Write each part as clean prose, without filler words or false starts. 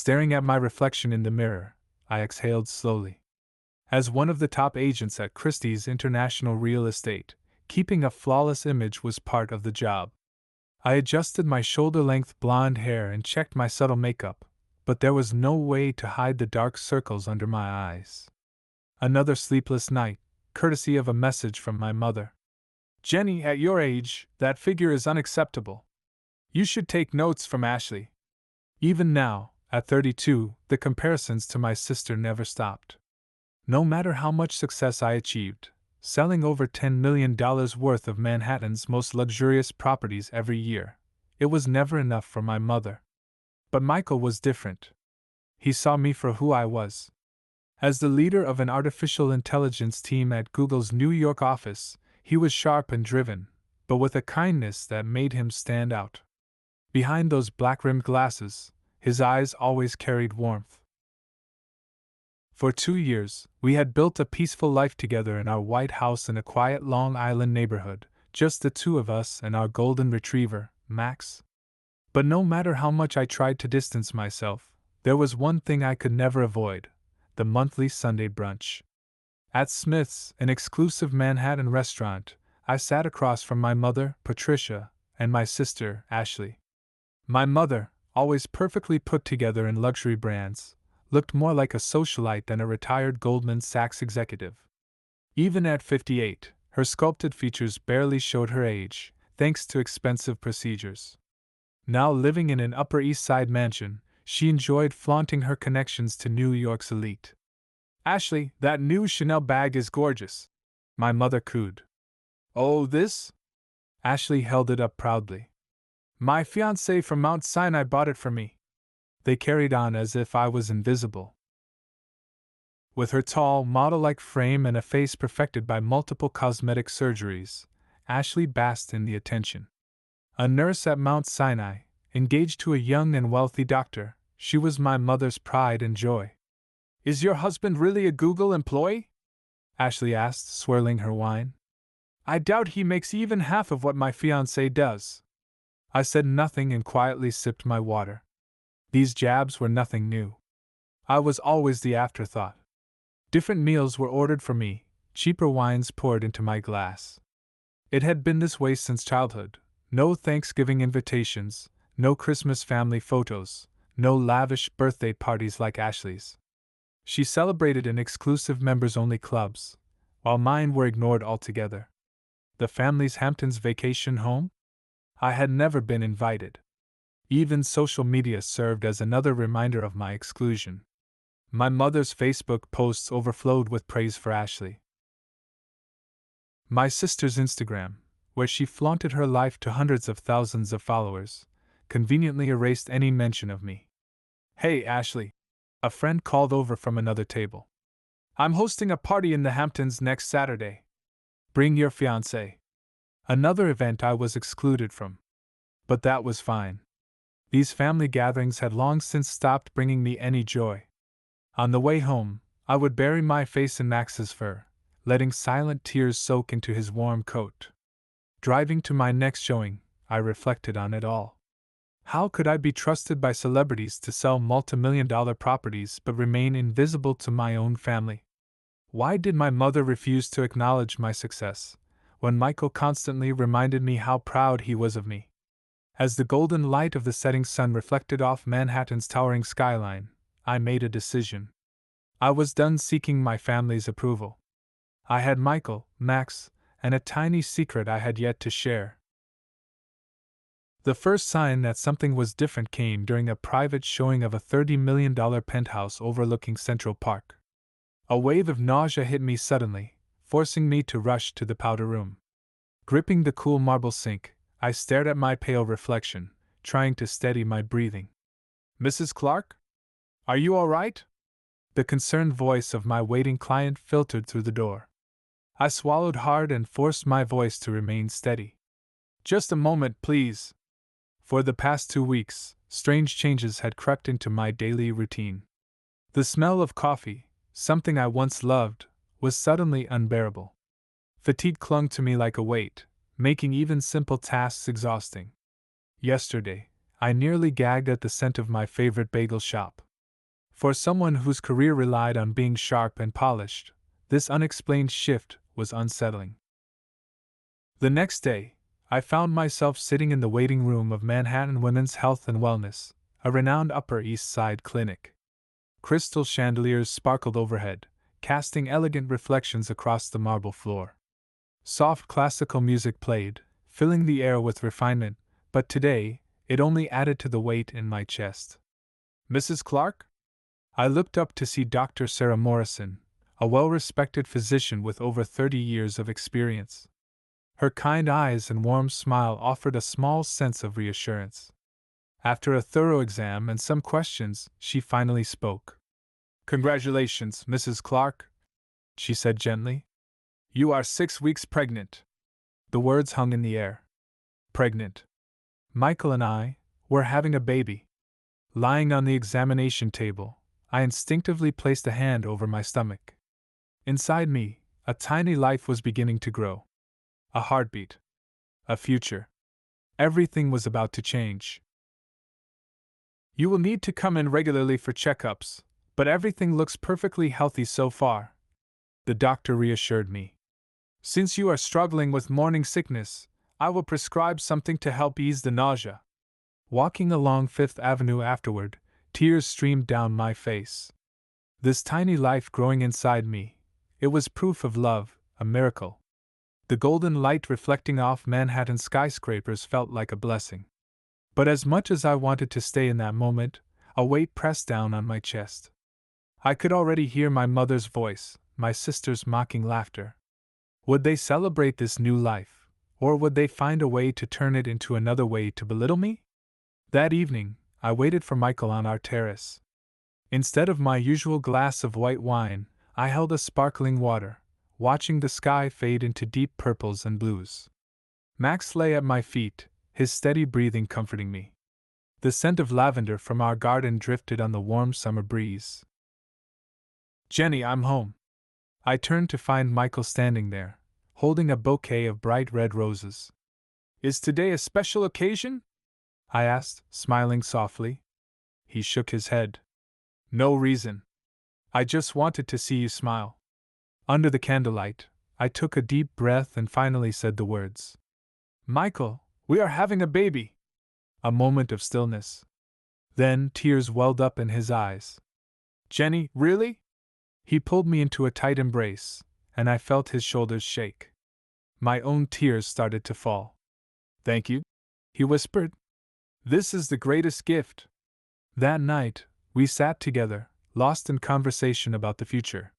Staring at my reflection in the mirror, I exhaled slowly. As one of the top agents at Christie's International Real Estate, keeping a flawless image was part of the job. I adjusted my shoulder-length blonde hair and checked my subtle makeup, but there was no way to hide the dark circles under my eyes. Another sleepless night, courtesy of a message from my mother. "Jenny, at your age, that figure is unacceptable. You should take notes from Ashley." Even now, at 32, the comparisons to my sister never stopped. No matter how much success I achieved, selling over $10 million worth of Manhattan's most luxurious properties every year, it was never enough for my mother. But Michael was different. He saw me for who I was. As the leader of an artificial intelligence team at Google's New York office, he was sharp and driven, but with a kindness that made him stand out. Behind those black-rimmed glasses, his eyes always carried warmth. For 2 years, we had built a peaceful life together in our white house in a quiet Long Island neighborhood, just the two of us and our golden retriever, Max. But no matter how much I tried to distance myself, there was one thing I could never avoid: the monthly Sunday brunch. At Smith's, an exclusive Manhattan restaurant, I sat across from my mother, Patricia, and my sister, Ashley. My mother, always perfectly put together in luxury brands, looked more like a socialite than a retired Goldman Sachs executive. Even at 58, her sculpted features barely showed her age, thanks to expensive procedures. Now living in an Upper East Side mansion, she enjoyed flaunting her connections to New York's elite. "Ashley, that new Chanel bag is gorgeous," my mother cooed. "Oh, this?" Ashley held it up proudly. "My fiancé from Mount Sinai bought it for me." They carried on as if I was invisible. With her tall, model-like frame and a face perfected by multiple cosmetic surgeries, Ashley basked in the attention. A nurse at Mount Sinai, engaged to a young and wealthy doctor, she was my mother's pride and joy. "Is your husband really a Google employee?" Ashley asked, swirling her wine. "I doubt he makes even half of what my fiancé does." I said nothing and quietly sipped my water. These jabs were nothing new. I was always the afterthought. Different meals were ordered for me, cheaper wines poured into my glass. It had been this way since childhood: no Thanksgiving invitations, no Christmas family photos, no lavish birthday parties like Ashley's. She celebrated in exclusive members-only clubs, while mine were ignored altogether. The family's Hamptons vacation home? I had never been invited. Even social media served as another reminder of my exclusion. My mother's Facebook posts overflowed with praise for Ashley. My sister's Instagram, where she flaunted her life to hundreds of thousands of followers, conveniently erased any mention of me. "Hey, Ashley," a friend called over from another table. "I'm hosting a party in the Hamptons next Saturday. Bring your fiancé." Another event I was excluded from. But that was fine. These family gatherings had long since stopped bringing me any joy. On the way home, I would bury my face in Max's fur, letting silent tears soak into his warm coat. Driving to my next showing, I reflected on it all. How could I be trusted by celebrities to sell multimillion-dollar properties but remain invisible to my own family? Why did my mother refuse to acknowledge my success, when Michael constantly reminded me how proud he was of me? As the golden light of the setting sun reflected off Manhattan's towering skyline, I made a decision. I was done seeking my family's approval. I had Michael, Max, and a tiny secret I had yet to share. The first sign that something was different came during a private showing of a $30 million penthouse overlooking Central Park. A wave of nausea hit me suddenly, forcing me to rush to the powder room. Gripping the cool marble sink, I stared at my pale reflection, trying to steady my breathing. "Mrs. Clark? Are you all right?" The concerned voice of my waiting client filtered through the door. I swallowed hard and forced my voice to remain steady. "Just a moment, please." For the past 2 weeks, strange changes had crept into my daily routine. The smell of coffee, something I once loved, was suddenly unbearable. Fatigue clung to me like a weight, making even simple tasks exhausting. Yesterday, I nearly gagged at the scent of my favorite bagel shop. For someone whose career relied on being sharp and polished, this unexplained shift was unsettling. The next day, I found myself sitting in the waiting room of Manhattan Women's Health and Wellness, a renowned Upper East Side clinic. Crystal chandeliers sparkled overhead, casting elegant reflections across the marble floor. Soft classical music played, filling the air with refinement, but today, it only added to the weight in my chest. Mrs. Clark? I looked up to see Dr. Sarah Morrison, a well-respected physician with over 30 years of experience. Her kind eyes and warm smile offered a small sense of reassurance. After a thorough exam and some questions, she finally spoke. "Congratulations, Mrs. Clark," she said gently. "You are 6 weeks pregnant." The words hung in the air. Pregnant. Michael and I were having a baby. Lying on the examination table, I instinctively placed a hand over my stomach. Inside me, a tiny life was beginning to grow. A heartbeat. A future. Everything was about to change. "You will need to come in regularly for checkups, but everything looks perfectly healthy so far," the doctor reassured me. "Since you are struggling with morning sickness, I will prescribe something to help ease the nausea." Walking along Fifth Avenue afterward, tears streamed down my face. This tiny life growing inside me, it was proof of love, a miracle. The golden light reflecting off Manhattan skyscrapers felt like a blessing. But as much as I wanted to stay in that moment, a weight pressed down on my chest. I could already hear my mother's voice, my sister's mocking laughter. Would they celebrate this new life, or would they find a way to turn it into another way to belittle me? That evening, I waited for Michael on our terrace. Instead of my usual glass of white wine, I held a sparkling water, watching the sky fade into deep purples and blues. Max lay at my feet, his steady breathing comforting me. The scent of lavender from our garden drifted on the warm summer breeze. "Jenny, I'm home." I turned to find Michael standing there, holding a bouquet of bright red roses. "Is today a special occasion?" I asked, smiling softly. He shook his head. "No reason. I just wanted to see you smile." Under the candlelight, I took a deep breath and finally said the words. "Michael, we are having a baby." A moment of stillness. Then tears welled up in his eyes. "Jenny, really?" He pulled me into a tight embrace, and I felt his shoulders shake. My own tears started to fall. "Thank you," he whispered. "This is the greatest gift." That night, we sat together, lost in conversation about the future.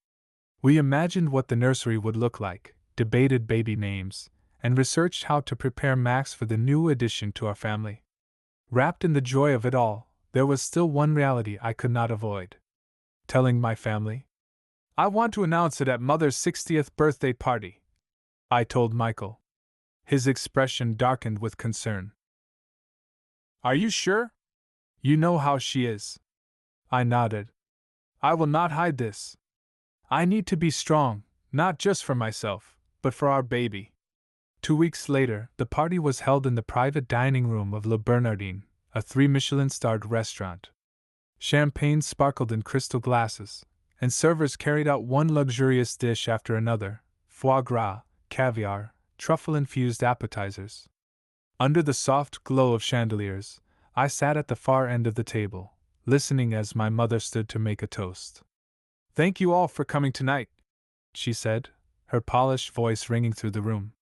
We imagined what the nursery would look like, debated baby names, and researched how to prepare Max for the new addition to our family. Wrapped in the joy of it all, there was still one reality I could not avoid. Telling my family. "I want to announce it at Mother's 60th birthday party," I told Michael. His expression darkened with concern. "Are you sure? You know how she is." I nodded. "I will not hide this. I need to be strong, not just for myself, but for our baby." 2 weeks later, the party was held in the private dining room of Le Bernardin, a 3 Michelin-starred restaurant. Champagne sparkled in crystal glasses, and servers carried out one luxurious dish after another: foie gras, caviar, truffle-infused appetizers. Under the soft glow of chandeliers, I sat at the far end of the table, listening as my mother stood to make a toast. "Thank you all for coming tonight," she said, her polished voice ringing through the room.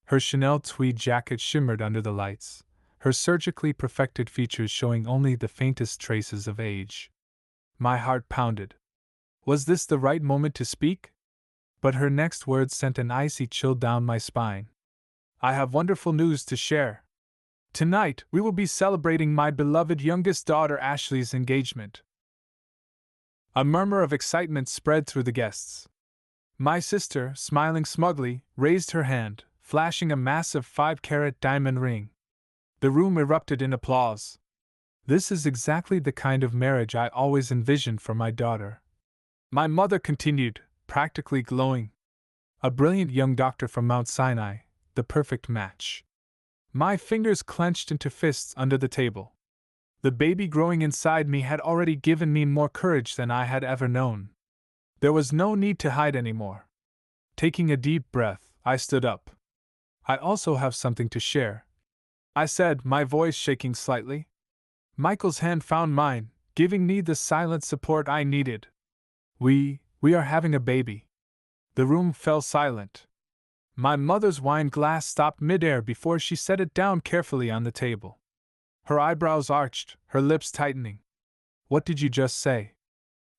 Her Chanel tweed jacket shimmered under the lights, her surgically perfected features showing only the faintest traces of age. My heart pounded. Was this the right moment to speak? But her next words sent an icy chill down my spine. "I have wonderful news to share. Tonight, we will be celebrating my beloved youngest daughter Ashley's engagement." A murmur of excitement spread through the guests. My sister, smiling smugly, raised her hand, flashing a massive 5-carat diamond ring. The room erupted in applause. "This is exactly the kind of marriage I always envisioned for my daughter," my mother continued, practically glowing. "A brilliant young doctor from Mount Sinai, the perfect match." My fingers clenched into fists under the table. The baby growing inside me had already given me more courage than I had ever known. There was no need to hide anymore. Taking a deep breath, I stood up. I also have something to share, I said, my voice shaking slightly. Michael's hand found mine, giving me the silent support I needed. We are having a baby. The room fell silent. My mother's wine glass stopped midair before she set it down carefully on the table. Her eyebrows arched, her lips tightening. What did you just say?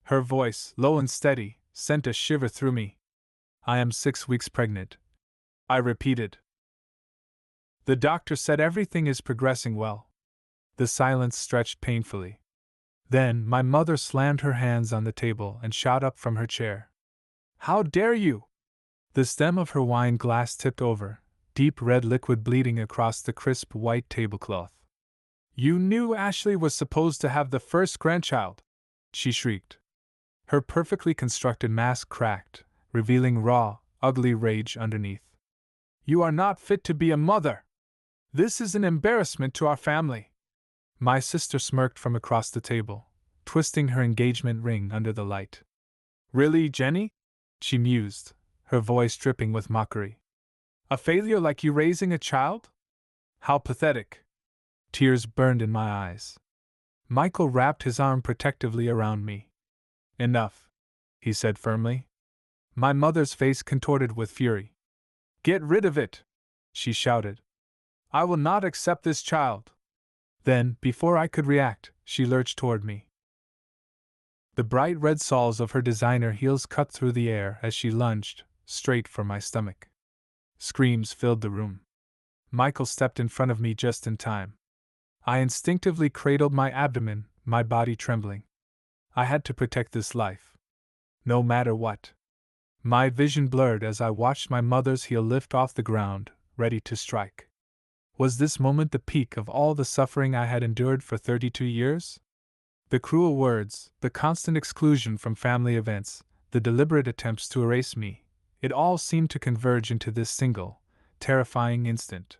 Her voice, low and steady, sent a shiver through me. I am 6 weeks pregnant, I repeated. The doctor said everything is progressing well. The silence stretched painfully. Then my mother slammed her hands on the table and shot up from her chair. How dare you! The stem of her wine glass tipped over, deep red liquid bleeding across the crisp white tablecloth. You knew Ashley was supposed to have the first grandchild, she shrieked. Her perfectly constructed mask cracked, revealing raw, ugly rage underneath. You are not fit to be a mother! This is an embarrassment to our family. My sister smirked from across the table, twisting her engagement ring under the light. Really, Jenny? She mused, her voice dripping with mockery. A failure like you raising a child? How pathetic. Tears burned in my eyes. Michael wrapped his arm protectively around me. Enough, he said firmly. My mother's face contorted with fury. Get rid of it, she shouted. I will not accept this child. Then, before I could react, she lurched toward me. The bright red soles of her designer heels cut through the air as she lunged, straight for my stomach. Screams filled the room. Michael stepped in front of me just in time. I instinctively cradled my abdomen, my body trembling. I had to protect this life. No matter what. My vision blurred as I watched my mother's heel lift off the ground, ready to strike. Was this moment the peak of all the suffering I had endured for 32 years? The cruel words, the constant exclusion from family events, the deliberate attempts to erase me, it all seemed to converge into this single, terrifying instant.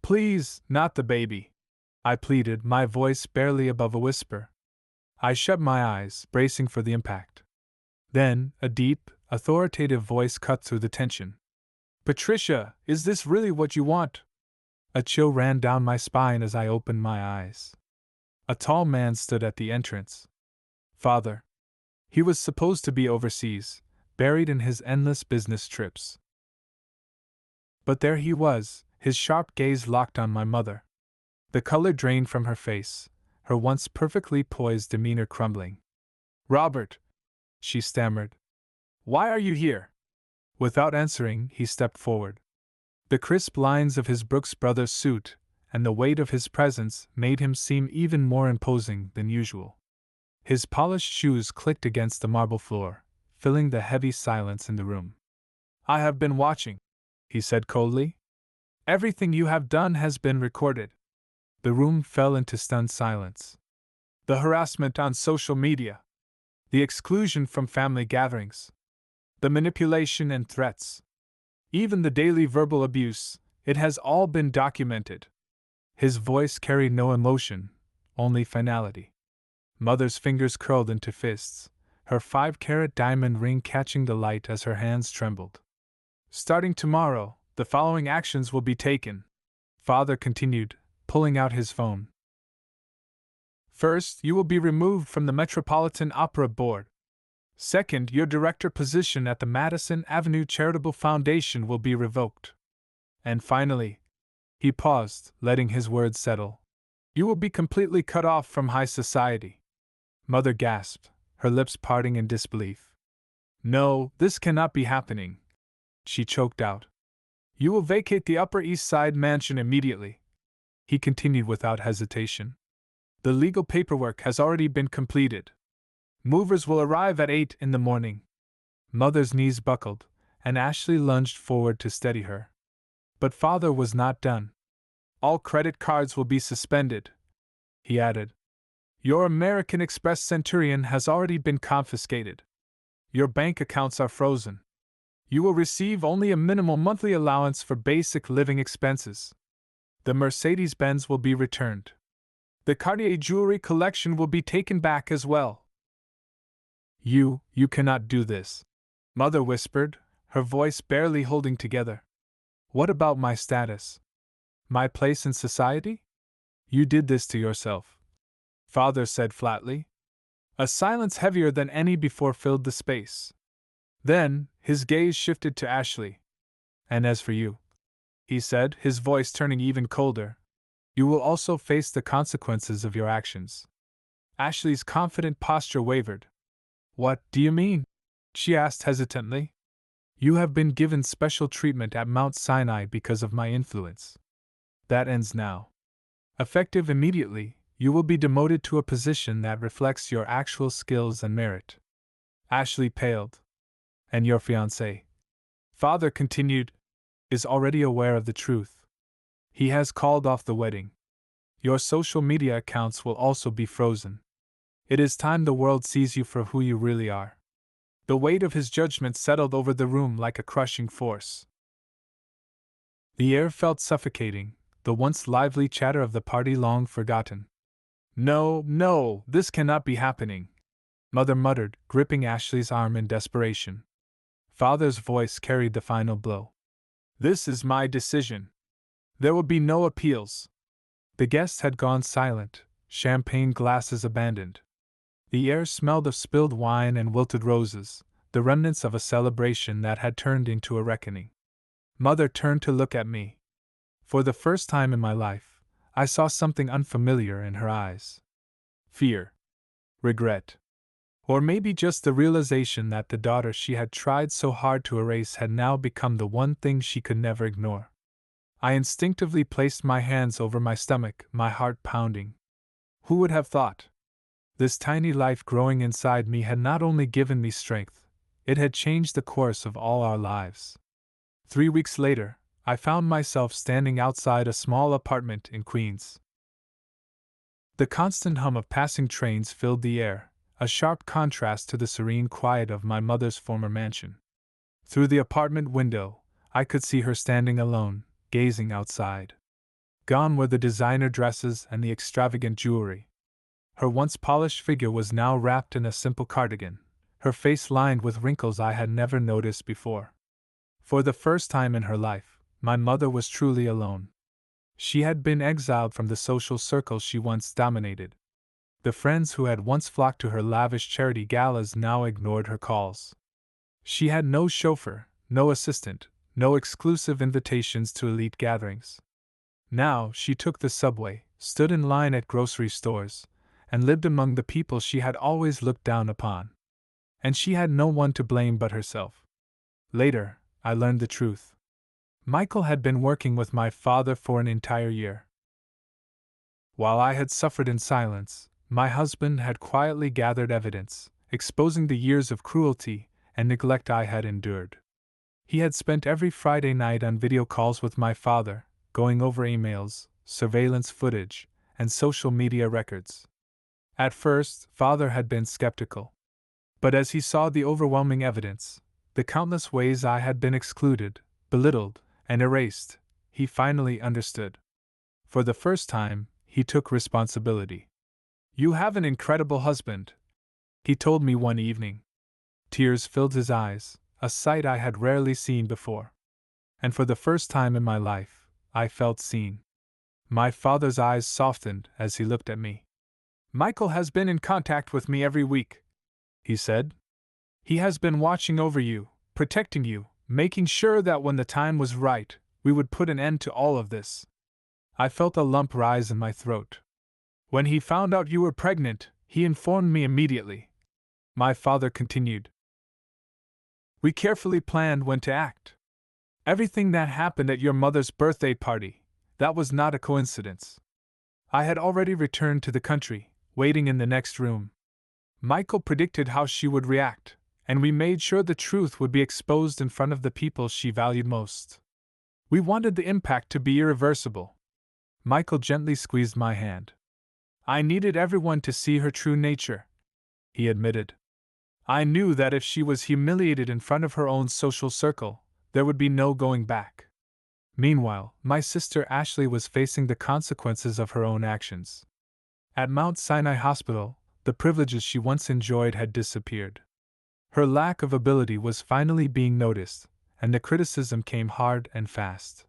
Please, not the baby, I pleaded, my voice barely above a whisper. I shut my eyes, bracing for the impact. Then, a deep, authoritative voice cut through the tension. Patricia, is this really what you want? A chill ran down my spine as I opened my eyes. A tall man stood at the entrance. Father. He was supposed to be overseas, buried in his endless business trips. But there he was, his sharp gaze locked on my mother. The color drained from her face, her once perfectly poised demeanor crumbling. Robert, she stammered. Why are you here? Without answering, he stepped forward. The crisp lines of his Brooks Brothers suit and the weight of his presence made him seem even more imposing than usual. His polished shoes clicked against the marble floor, filling the heavy silence in the room. I have been watching, he said coldly. Everything you have done has been recorded. The room fell into stunned silence. The harassment on social media, the exclusion from family gatherings, the manipulation and threats, even the daily verbal abuse, it has all been documented. His voice carried no emotion, only finality. Mother's fingers curled into fists, her 5-carat diamond ring catching the light as her hands trembled. Starting tomorrow, the following actions will be taken, Father continued, pulling out his phone. First, you will be removed from the Metropolitan Opera Board. Second, your director position at the Madison Avenue Charitable Foundation will be revoked. And finally, he paused, letting his words settle. You will be completely cut off from high society. Mother gasped, her lips parting in disbelief. No, this cannot be happening, she choked out. You will vacate the Upper East Side mansion immediately, he continued without hesitation. The legal paperwork has already been completed. Movers will arrive at 8 in the morning. Mother's knees buckled, and Ashley lunged forward to steady her. But Father was not done. All credit cards will be suspended, he added. Your American Express Centurion has already been confiscated. Your bank accounts are frozen. You will receive only a minimal monthly allowance for basic living expenses. The Mercedes-Benz will be returned. The Cartier jewelry collection will be taken back as well. You cannot do this, Mother whispered, her voice barely holding together. What about my status? My place in society? You did this to yourself, Father said flatly. A silence heavier than any before filled the space. Then, his gaze shifted to Ashley. And as for you, he said, his voice turning even colder, you will also face the consequences of your actions. Ashley's confident posture wavered. What do you mean? She asked hesitantly. You have been given special treatment at Mount Sinai because of my influence. That ends now. Effective immediately, you will be demoted to a position that reflects your actual skills and merit. Ashley paled. And your fiancé, Father continued, is already aware of the truth. He has called off the wedding. Your social media accounts will also be frozen. It is time the world sees you for who you really are. The weight of his judgment settled over the room like a crushing force. The air felt suffocating, the once lively chatter of the party long forgotten. No, this cannot be happening, Mother muttered, gripping Ashley's arm in desperation. Father's voice carried the final blow. This is my decision. There will be no appeals. The guests had gone silent, champagne glasses abandoned. The air smelled of spilled wine and wilted roses, the remnants of a celebration that had turned into a reckoning. Mother turned to look at me. For the first time in my life, I saw something unfamiliar in her eyes. Fear. Regret. Or maybe just the realization that the daughter she had tried so hard to erase had now become the one thing she could never ignore. I instinctively placed my hands over my stomach, my heart pounding. Who would have thought? This tiny life growing inside me had not only given me strength, it had changed the course of all our lives. 3 weeks later, I found myself standing outside a small apartment in Queens. The constant hum of passing trains filled the air, a sharp contrast to the serene quiet of my mother's former mansion. Through the apartment window, I could see her standing alone, gazing outside. Gone were the designer dresses and the extravagant jewelry. Her once polished figure was now wrapped in a simple cardigan, her face lined with wrinkles I had never noticed before. For the first time in her life, my mother was truly alone. She had been exiled from the social circles she once dominated. The friends who had once flocked to her lavish charity galas now ignored her calls. She had no chauffeur, no assistant, no exclusive invitations to elite gatherings. Now she took the subway, stood in line at grocery stores, and lived among the people she had always looked down upon. And she had no one to blame but herself. Later, I learned the truth. Michael had been working with my father for an entire year. While I had suffered in silence, my husband had quietly gathered evidence, exposing the years of cruelty and neglect I had endured. He had spent every Friday night on video calls with my father, going over emails, surveillance footage, and social media records. At first, Father had been skeptical. But as he saw the overwhelming evidence, the countless ways I had been excluded, belittled, and erased, he finally understood. For the first time, he took responsibility. You have an incredible husband, he told me one evening. Tears filled his eyes, a sight I had rarely seen before. And for the first time in my life, I felt seen. My father's eyes softened as he looked at me. Michael has been in contact with me every week, he said. He has been watching over you, protecting you, making sure that when the time was right, we would put an end to all of this. I felt a lump rise in my throat. When he found out you were pregnant, he informed me immediately. My father continued. We carefully planned when to act. Everything that happened at your mother's birthday party, that was not a coincidence. I had already returned to the country, waiting in the next room. Michael predicted how she would react, and we made sure the truth would be exposed in front of the people she valued most. We wanted the impact to be irreversible. Michael gently squeezed my hand. I needed everyone to see her true nature, he admitted. I knew that if she was humiliated in front of her own social circle, there would be no going back. Meanwhile, my sister Ashley was facing the consequences of her own actions. At Mount Sinai Hospital, the privileges she once enjoyed had disappeared. Her lack of ability was finally being noticed, and the criticism came hard and fast.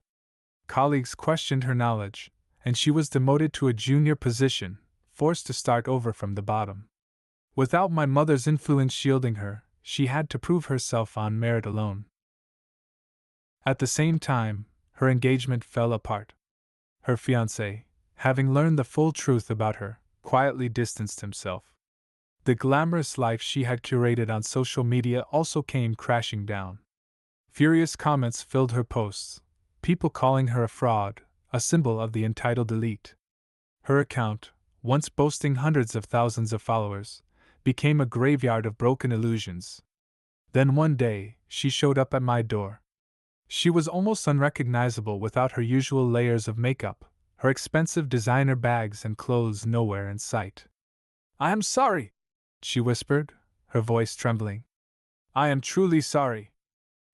Colleagues questioned her knowledge, and she was demoted to a junior position, forced to start over from the bottom. Without my mother's influence shielding her, she had to prove herself on merit alone. At the same time, her engagement fell apart. Her fiancé, having learned the full truth about her, quietly distanced himself. The glamorous life she had curated on social media also came crashing down. Furious comments filled her posts, people calling her a fraud, a symbol of the entitled elite. Her account, once boasting hundreds of thousands of followers, became a graveyard of broken illusions. Then one day, she showed up at my door. She was almost unrecognizable without her usual layers of makeup, her expensive designer bags and clothes nowhere in sight. "I am sorry," she whispered, her voice trembling. "I am truly sorry."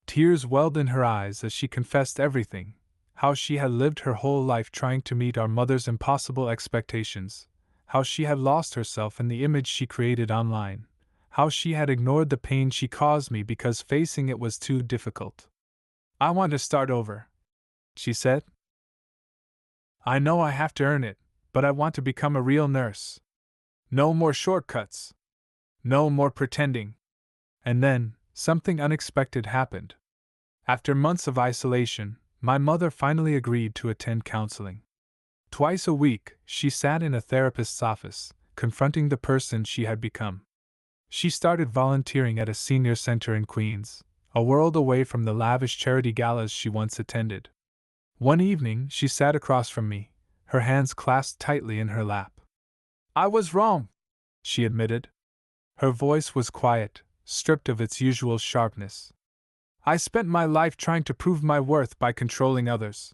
Tears welled in her eyes as she confessed everything, how she had lived her whole life trying to meet our mother's impossible expectations, how she had lost herself in the image she created online, how she had ignored the pain she caused me because facing it was too difficult. "I want to start over," she said. "I know I have to earn it, but I want to become a real nurse. No more shortcuts. No more pretending." And then, something unexpected happened. After months of isolation, my mother finally agreed to attend counseling. Twice a week, she sat in a therapist's office, confronting the person she had become. She started volunteering at a senior center in Queens, a world away from the lavish charity galas she once attended. One evening, she sat across from me, her hands clasped tightly in her lap. "I was wrong," she admitted. Her voice was quiet, stripped of its usual sharpness. "I spent my life trying to prove my worth by controlling others.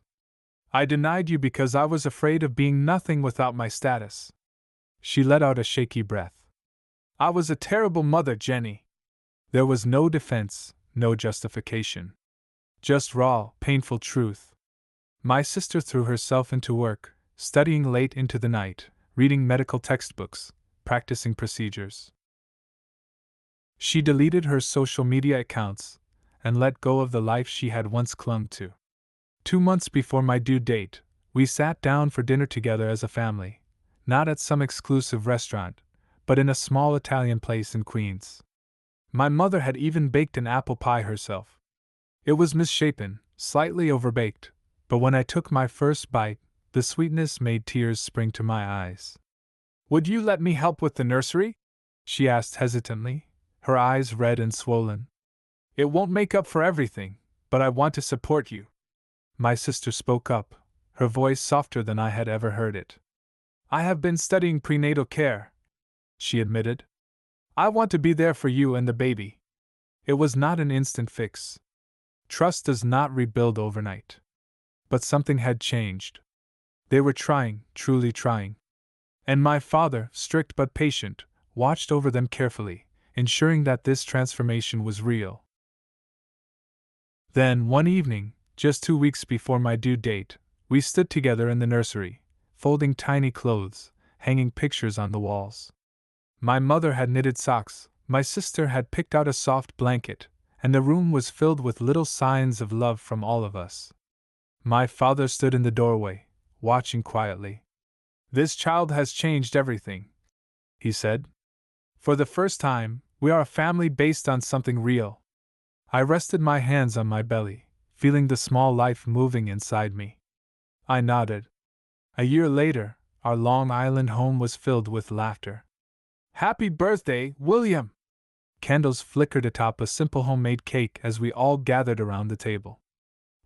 I denied you because I was afraid of being nothing without my status." She let out a shaky breath. "I was a terrible mother, Jenny." There was no defense, no justification. Just raw, painful truth. My sister threw herself into work, studying late into the night, reading medical textbooks, practicing procedures. She deleted her social media accounts and let go of the life she had once clung to. 2 months before my due date, we sat down for dinner together as a family, not at some exclusive restaurant, but in a small Italian place in Queens. My mother had even baked an apple pie herself. It was misshapen, slightly overbaked, but when I took my first bite, the sweetness made tears spring to my eyes. "Would you let me help with the nursery?" she asked hesitantly, her eyes red and swollen. "It won't make up for everything, but I want to support you." My sister spoke up, her voice softer than I had ever heard it. "I have been studying prenatal care," she admitted. "I want to be there for you and the baby." It was not an instant fix. Trust does not rebuild overnight. But something had changed. They were trying, truly trying. And my father, strict but patient, watched over them carefully, ensuring that this transformation was real. Then, one evening, just 2 weeks before my due date, we stood together in the nursery, folding tiny clothes, hanging pictures on the walls. My mother had knitted socks, my sister had picked out a soft blanket, and the room was filled with little signs of love from all of us. My father stood in the doorway, watching quietly. "This child has changed everything," he said. "For the first time, we are a family based on something real." I rested my hands on my belly, feeling the small life moving inside me. I nodded. A year later, our Long Island home was filled with laughter. "Happy birthday, William!" Candles flickered atop a simple homemade cake as we all gathered around the table.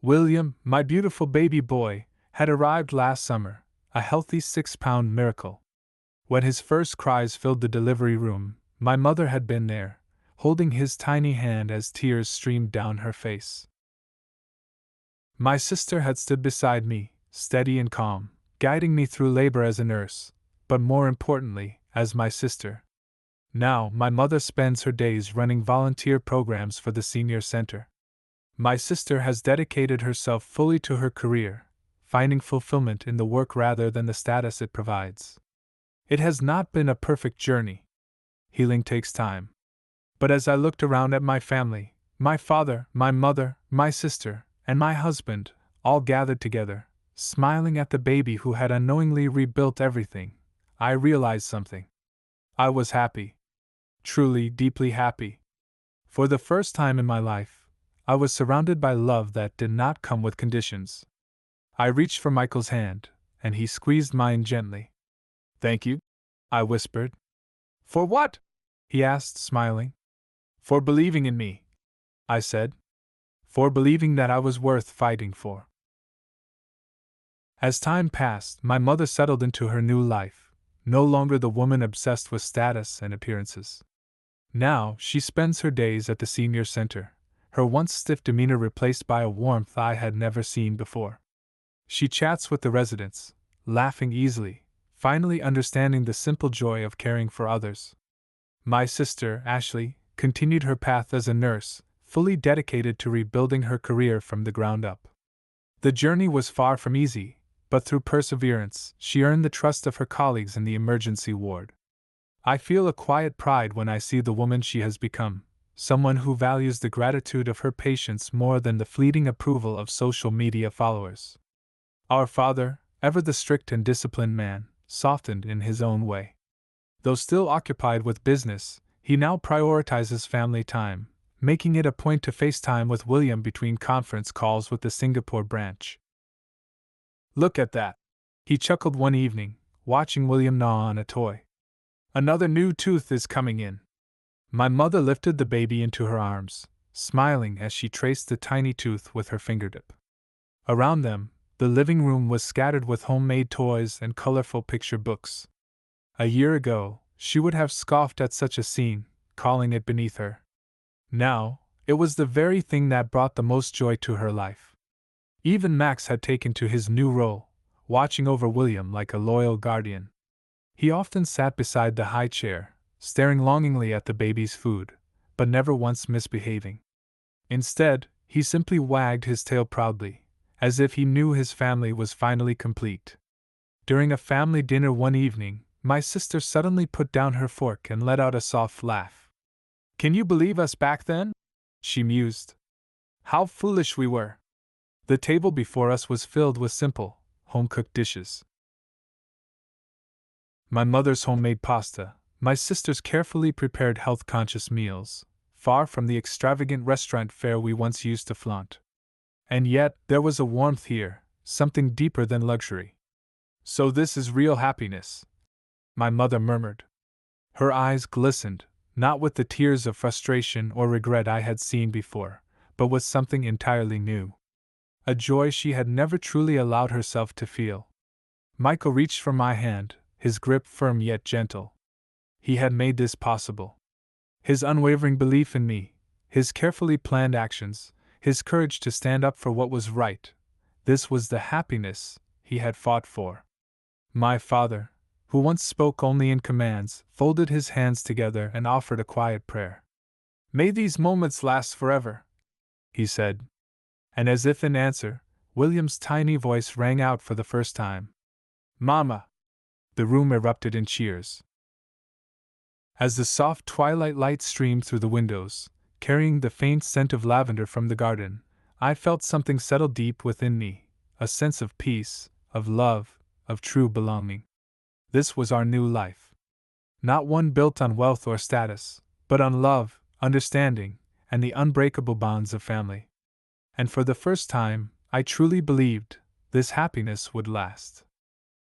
William, my beautiful baby boy, had arrived last summer, a healthy 6-pound miracle. When his first cries filled the delivery room, my mother had been there, holding his tiny hand as tears streamed down her face. My sister had stood beside me, steady and calm, guiding me through labor as a nurse, but more importantly, as my sister. Now, my mother spends her days running volunteer programs for the senior center. My sister has dedicated herself fully to her career, finding fulfillment in the work rather than the status it provides. It has not been a perfect journey. Healing takes time. But as I looked around at my family, my father, my mother, my sister, and my husband, all gathered together, smiling at the baby who had unknowingly rebuilt everything, I realized something. I was happy. Truly, deeply happy. For the first time in my life, I was surrounded by love that did not come with conditions. I reached for Michael's hand, and he squeezed mine gently. "Thank you," I whispered. "For what?" he asked, smiling. "For believing in me," I said. "For believing that I was worth fighting for." As time passed, my mother settled into her new life, no longer the woman obsessed with status and appearances. Now, she spends her days at the senior center, her once stiff demeanor replaced by a warmth I had never seen before. She chats with the residents, laughing easily, finally understanding the simple joy of caring for others. My sister, Ashley, continued her path as a nurse, fully dedicated to rebuilding her career from the ground up. The journey was far from easy, but through perseverance, she earned the trust of her colleagues in the emergency ward. I feel a quiet pride when I see the woman she has become, someone who values the gratitude of her patients more than the fleeting approval of social media followers. Our father, ever the strict and disciplined man, softened in his own way. Though still occupied with business, he now prioritizes family time, making it a point to FaceTime with William between conference calls with the Singapore branch. "Look at that," he chuckled one evening, watching William gnaw on a toy. "Another new tooth is coming in." My mother lifted the baby into her arms, smiling as she traced the tiny tooth with her fingertip. Around them, the living room was scattered with homemade toys and colorful picture books. A year ago, she would have scoffed at such a scene, calling it beneath her. Now, it was the very thing that brought the most joy to her life. Even Max had taken to his new role, watching over William like a loyal guardian. He often sat beside the high chair, staring longingly at the baby's food, but never once misbehaving. Instead, he simply wagged his tail proudly, as if he knew his family was finally complete. During a family dinner one evening, my sister suddenly put down her fork and let out a soft laugh. "Can you believe us back then?" she mused. "How foolish we were." The table before us was filled with simple, home-cooked dishes. My mother's homemade pasta, my sister's carefully prepared health-conscious meals, far from the extravagant restaurant fare we once used to flaunt. And yet, there was a warmth here, something deeper than luxury. "So this is real happiness," my mother murmured. Her eyes glistened, not with the tears of frustration or regret I had seen before, but with something entirely new. A joy she had never truly allowed herself to feel. Michael reached for my hand, his grip firm yet gentle. He had made this possible. His unwavering belief in me, his carefully planned actions, his courage to stand up for what was right, this was the happiness he had fought for. My father, who once spoke only in commands, folded his hands together and offered a quiet prayer. "May these moments last forever," he said. And as if in answer, William's tiny voice rang out for the first time. "Mama!" The room erupted in cheers. As the soft twilight light streamed through the windows, carrying the faint scent of lavender from the garden, I felt something settle deep within me, a sense of peace, of love, of true belonging. This was our new life. Not one built on wealth or status, but on love, understanding, and the unbreakable bonds of family. And for the first time, I truly believed this happiness would last.